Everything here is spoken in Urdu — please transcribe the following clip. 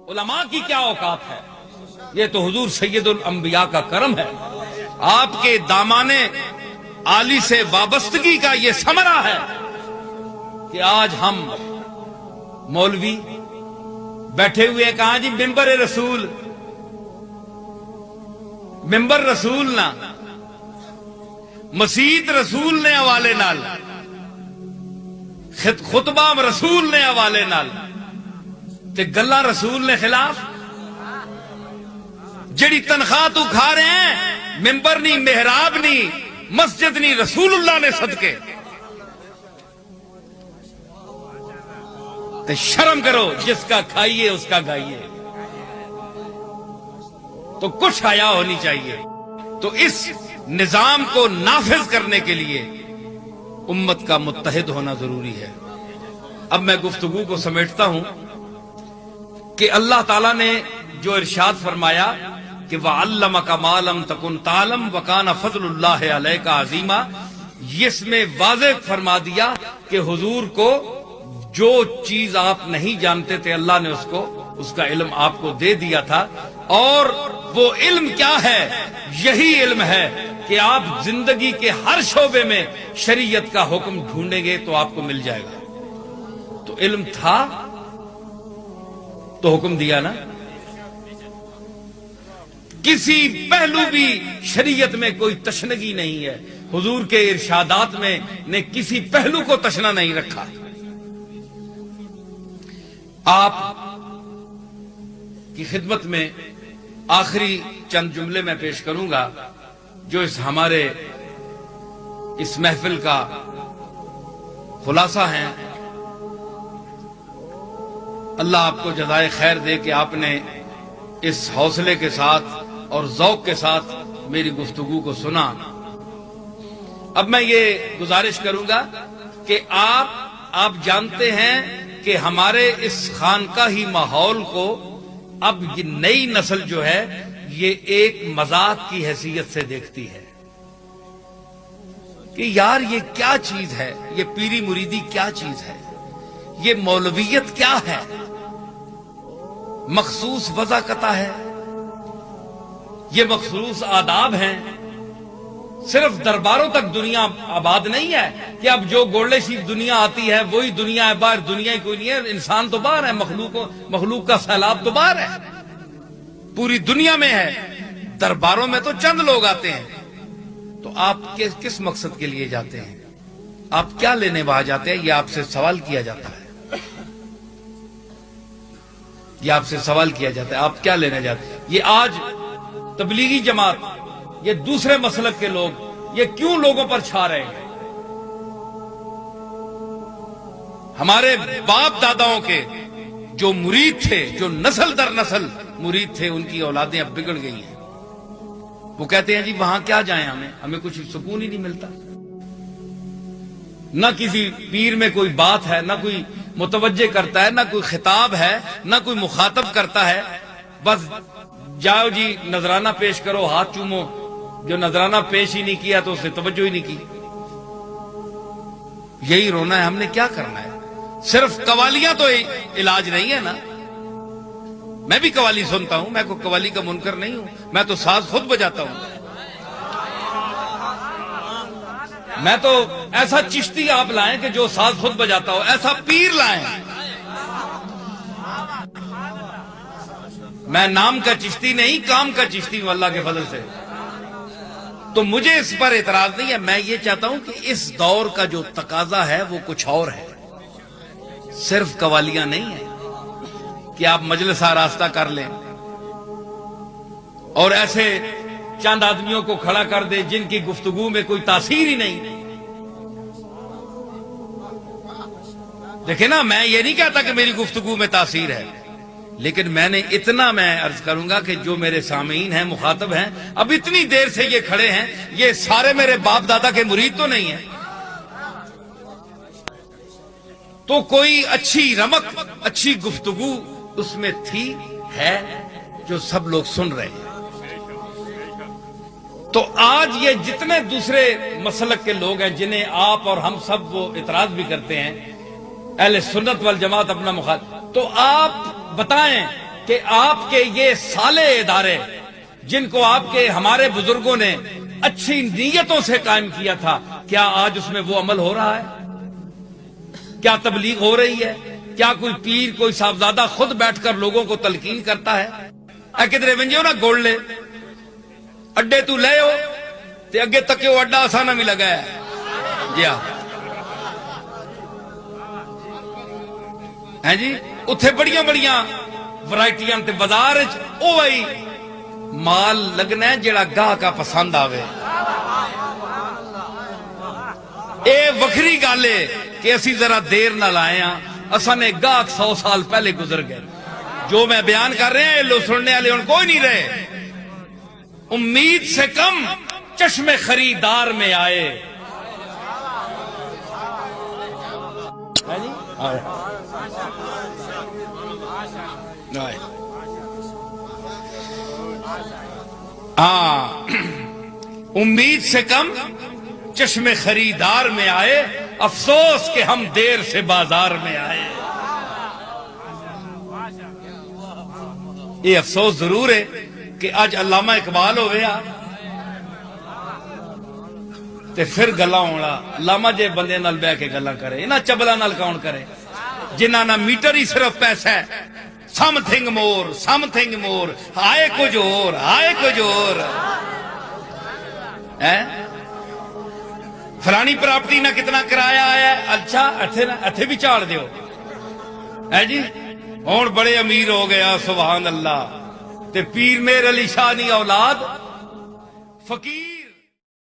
علماء کی کیا اوقات ہے؟ یہ تو حضور سید الانبیاء کا کرم ہے، آپ کے دامان عالی سے وابستگی کا یہ ثمرہ ہے کہ آج ہم مولوی بیٹھے ہوئے کہاں جی ممبر رسول، ممبر رسول نہ مسیت رسول نے حوالے نال، خطبہ رسول نے حوالے نال تے گلاں رسول نے خلاف، جڑی تنخواہ تو کھا رہے ہیں ممبر نہیں، محراب نہیں، مسجد نہیں، رسول اللہ نے صدقے تے شرم کرو، جس کا کھائیے اس کا گائیے، تو کچھ حیا ہونی چاہیے۔ تو اس نظام کو نافذ کرنے کے لیے امت کا متحد ہونا ضروری ہے۔ اب میں گفتگو کو سمیٹتا ہوں کہ اللہ تعالیٰ نے جو ارشاد فرمایا کہ وَعَلَّمَكَ مَا لَمْ تَكُنْ تَعْلَمْ وَكَانَ فَضْلُ اللَّهِ عَلَيْكَ عَظِيمًا، اس میں واضح فرما دیا کہ حضور کو جو چیز آپ نہیں جانتے تھے اللہ نے اس کا علم آپ کو دے دیا تھا، اور وہ علم کیا ہے؟ یہی علم ہے کہ آپ زندگی کے ہر شعبے میں شریعت کا حکم ڈھونڈیں گے تو آپ کو مل جائے گا۔ تو علم تھا تو حکم دیا نا، کسی پہلو بھی شریعت میں کوئی تشنگی نہیں ہے، حضور کے ارشادات میں نے کسی پہلو کو تشنا نہیں رکھا۔ آپ کی خدمت میں آخری چند جملے میں پیش کروں گا جو ہمارے اس محفل کا خلاصہ ہیں۔ اللہ آپ کو جزائے خیر دے کہ آپ نے اس حوصلے کے ساتھ اور ذوق کے ساتھ میری گفتگو کو سنا۔ اب میں یہ گزارش کروں گا کہ آپ جانتے ہیں کہ ہمارے اس خانقاہی ماحول کو اب یہ نئی نسل جو ہے یہ ایک مذاق کی حیثیت سے دیکھتی ہے کہ یار یہ کیا چیز ہے، یہ پیری مریدی کیا چیز ہے، یہ مولویت کیا ہے، مخصوص وضاقتہ ہے، یہ مخصوص آداب ہیں۔ صرف درباروں تک دنیا آباد نہیں ہے کہ اب جو گولڈے شیف دنیا آتی ہے وہی دنیا ہے، باہر دنیا ہی کوئی نہیں ہے، انسان تو باہر ہے، مخلوق کا سیلاب تو باہر ہے، پوری دنیا میں ہے، درباروں میں تو چند لوگ آتے ہیں۔ تو آپ کس مقصد کے لیے جاتے ہیں؟ آپ کیا لینے وہاں جاتے ہیں؟ یہ آپ سے سوال کیا جاتا ہے، یہ آپ سے سوال کیا جاتا ہے، آپ کیا لینے جاتے ہیں؟ یہ آج تبلیغی جماعت، یہ دوسرے مسلک کے لوگ یہ کیوں لوگوں پر چھا رہے ہیں؟ ہمارے باپ داداؤں کے جو مرید تھے، جو نسل در نسل مرید تھے، ان کی اولادیں اب بگڑ گئی ہیں۔ وہ کہتے ہیں جی وہاں کیا جائیں، ہمیں کچھ سکون ہی نہیں ملتا، نہ کسی پیر میں کوئی بات ہے، نہ کوئی متوجہ کرتا ہے، نہ کوئی خطاب ہے، نہ کوئی مخاطب کرتا ہے، بس جاؤ جی نذرانہ پیش کرو، ہاتھ چومو، جو نذرانہ پیش ہی نہیں کیا تو اس نے توجہ ہی نہیں کی۔ یہی رونا ہے، ہم نے کیا کرنا ہے؟ صرف قوالیاں تو علاج نہیں ہے نا، میں بھی قوالی سنتا ہوں، میں کوئی قوالی کا منکر نہیں ہوں، میں تو ساز خود بجاتا ہوں، میں تو ایسا چشتی آپ لائیں کہ جو ساز خود بجاتا ہو، ایسا پیر لائیں، میں نام کا چشتی نہیں کام کا چشتی ہوں اللہ کے فضل سے۔ تو مجھے اس پر اعتراض نہیں ہے، میں یہ چاہتا ہوں کہ اس دور کا جو تقاضا ہے وہ کچھ اور ہے، صرف قوالیاں نہیں ہیں کہ آپ مجلس آراستہ کر لیں اور ایسے چند آدمیوں کو کھڑا کر دیں جن کی گفتگو میں کوئی تاثیر ہی نہیں۔ دیکھیں نا، میں یہ نہیں کہتا کہ میری گفتگو میں تاثیر ہے، لیکن میں نے اتنا میں عرض کروں گا کہ جو میرے سامعین ہیں، مخاطب ہیں، اب اتنی دیر سے یہ کھڑے ہیں، یہ سارے میرے باپ دادا کے مرید تو نہیں ہیں، تو کوئی اچھی رمق، اچھی گفتگو اس میں تھی ہے جو سب لوگ سن رہے ہیں۔ تو آج یہ جتنے دوسرے مسلک کے لوگ ہیں جنہیں آپ اور ہم سب وہ اعتراض بھی کرتے ہیں، اہل سنت والجماعت اپنا مخالف، تو آپ بتائیں کہ آپ کے یہ صالح ادارے جن کو آپ کے ہمارے بزرگوں نے اچھی نیتوں سے قائم کیا تھا، کیا آج اس میں وہ عمل ہو رہا ہے؟ کیا تبلیغ ہو رہی ہے؟ کیا کوئی پیر، کوئی صاحبزادہ خود بیٹھ کر لوگوں کو تلقین کرتا ہے؟ اے کدھر ونجو نا گوڑ لے اڈے تو لے ہو تے اگے تک وہ اڈا آسانہ بھی لگا ہے جی ہاں جی، اتھے بڑیاں بڑیاں ورائٹیاں تے بازار او وہی مال لگنا ہے جڑا گاہ کا پسند آوے۔ اے وکھری گل ہے کہ اسی ذرا دیر نہ لائے ہاں، اساں نے گاہک 100 سال پہلے گزر گئے۔ جو میں بیان کر رہے ہیں لوگ سننے والے ان کوئی نہیں رہے۔ امید سے کم چشم خریدار میں آئے۔ ہاں، امید سے کم چشم خریدار میں آئے، افسوس کہ ہم دیر سے بازار میں آئے۔ یہ افسوس ضرور ہے کہ آج علامہ اقبال ہو گیا تے پھر گلا ہونا علامہ جے بندے نال بہ کے گلا کرے، انہاں چبلا نال کون کرے جنہاں نا میٹر ہی صرف پیسہ ہے، سم تھنگ مور، آئے کچھ اور، آئے کچھ اور۔ فلانی پراپرٹی نہ کتنا کرایہ آیا ہے، اچھا اتھے بھی چاڑ دیو ہے جی، ہون بڑے امیر ہو گیا سبحان اللہ، تے پیر میر علی شاہ دی اولاد فقیر